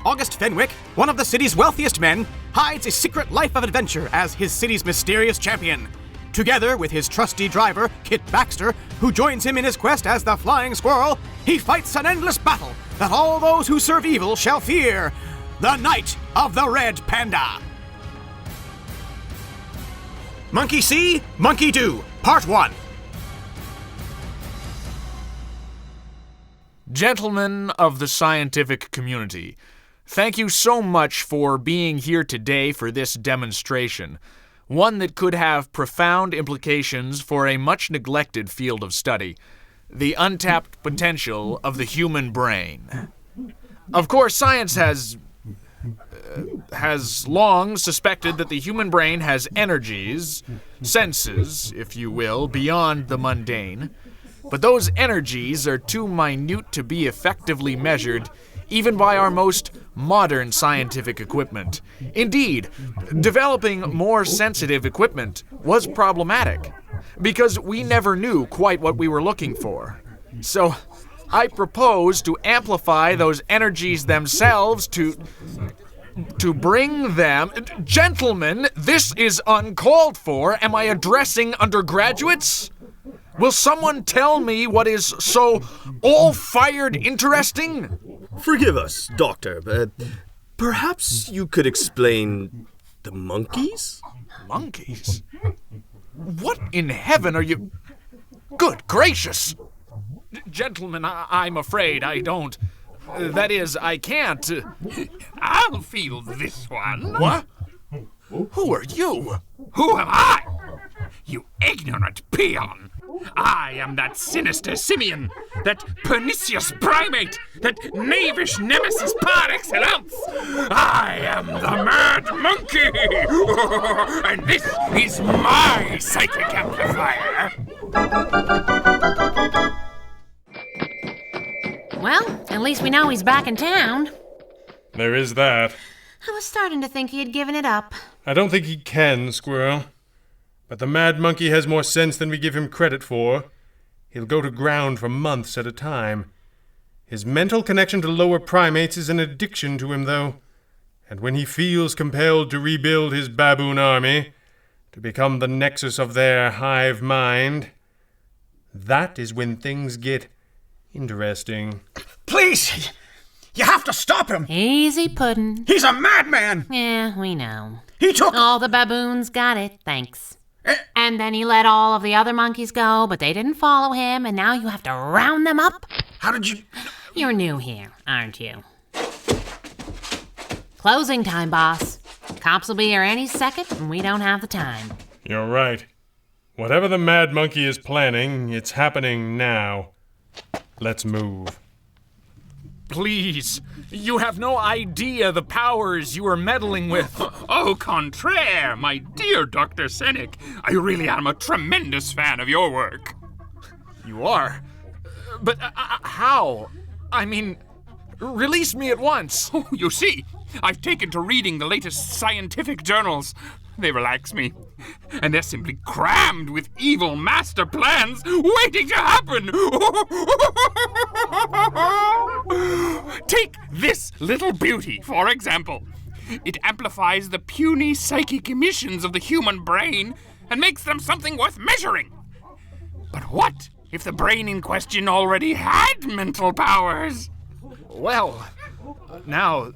August Fenwick, one of the city's wealthiest men, hides a secret life of adventure as his city's mysterious champion. Together with his trusty driver, Kit Baxter, who joins him in his quest as the Flying Squirrel, he fights an endless battle that all those who serve evil shall fear. The Night of the Red Panda. Monkey See, Monkey Do, Part 1. Gentlemen of the scientific community, thank you so much for being here today for this demonstration, one that could have profound implications for a much-neglected field of study, the untapped potential of the human brain. Of course, science has long suspected that the human brain has energies, senses, if you will, beyond the mundane. But those energies are too minute to be effectively measured even by our most modern scientific equipment. Indeed, developing more sensitive equipment was problematic because we never knew quite what we were looking for. So I propose to amplify those energies themselves to bring them... Gentlemen, this is uncalled for. Am I addressing undergraduates? Will someone tell me what is so all-fired interesting? Forgive us, Doctor. Perhaps you could explain the monkeys? Monkeys? What in heaven are you... Good gracious! Gentlemen, I'm afraid I don't... That is, I can't... I'll field this one. What? Who are you? Who am I? You ignorant peon! I am that sinister simian, that pernicious primate, that knavish nemesis par excellence. I am the mad monkey, and this is my psychic amplifier. Well, at least we know he's back in town. There is that. I was starting to think he had given it up. I don't think he can, Squirrel. But the mad monkey has more sense than we give him credit for. He'll go to ground for months at a time. His mental connection to lower primates is an addiction to him, though. And when he feels compelled to rebuild his baboon army, to become the nexus of their hive mind, that is when things get interesting. Please! You have to stop him! Easy puddin'. He's a madman! Yeah, we know. He took... All the baboons got it, thanks. And then he let all of the other monkeys go, but they didn't follow him, and now you have to round them up? How did you... You're new here, aren't you? Closing time, boss. Cops will be here any second, and we don't have the time. You're right. Whatever the mad monkey is planning, it's happening now. Let's move. Please, you have no idea the powers you are meddling with. Au contraire, my dear Dr. Senik. I really am a tremendous fan of your work. You are? But how? I mean, release me at once. Oh, you see, I've taken to reading the latest scientific journals. They relax me. And they're simply crammed with evil master plans waiting to happen. Take this little beauty, for example. It amplifies the puny psychic emissions of the human brain and makes them something worth measuring. But what if the brain in question already had mental powers? Well, now,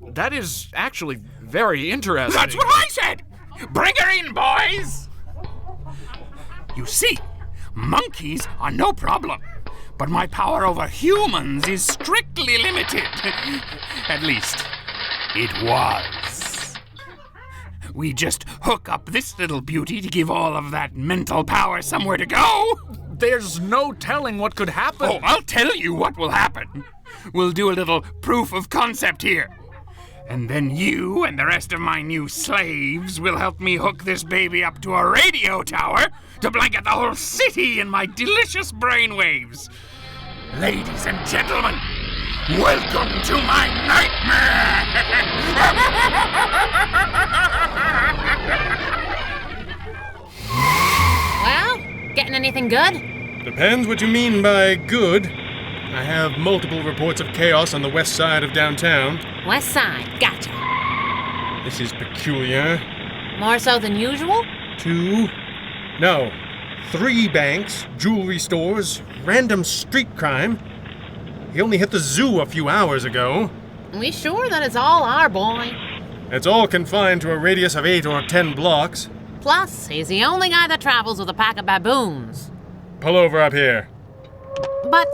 that is actually very interesting. That's what I said! Bring her in, boys! You see, monkeys are no problem, but my power over humans is strictly limited. At least, it was. We just hook up this little beauty to give all of that mental power somewhere to go. There's no telling what could happen. Oh, I'll tell you what will happen. We'll do a little proof of concept here. And then you and the rest of my new slaves will help me hook this baby up to a radio tower to blanket the whole city in my delicious brainwaves. Ladies and gentlemen, welcome to my nightmare! Well, getting anything good? Depends what you mean by good. I have multiple reports of chaos on the west side of downtown. West side, gotcha. This is peculiar. More so than usual? 3 banks, jewelry stores, random street crime. He only hit the zoo a few hours ago. We sure that it's all our boy? It's all confined to a radius of 8 or 10 blocks. Plus, he's the only guy that travels with a pack of baboons. Pull over up here. But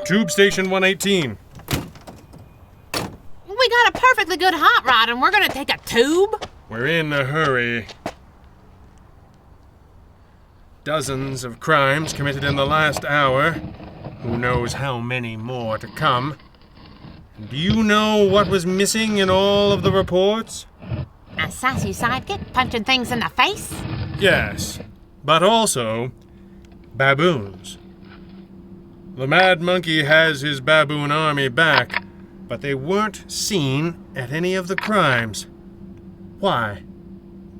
Tube Station 118. we got a perfectly good hot rod and we're gonna take a tube? We're in a hurry. Dozens of crimes committed in the last hour. Who knows how many more to come? Do you know what was missing in all of the reports? A sassy sidekick punching things in the face? Yes, but also baboons. The Mad Monkey has his baboon army back, but they weren't seen at any of the crimes. Why?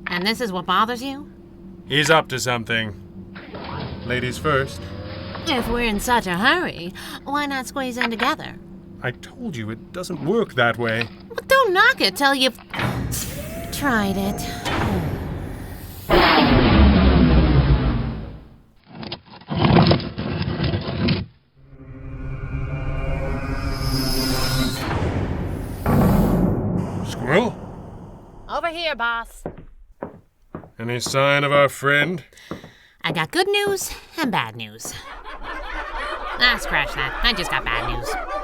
And this is what bothers you? He's up to something. Ladies first. If we're in such a hurry, why not squeeze in together? I told you it doesn't work that way. Well, don't knock it till you've tried it. Squirrel? Over here, boss. Any sign of our friend? I got good news and bad news. Ah, scratch that. I just got bad news.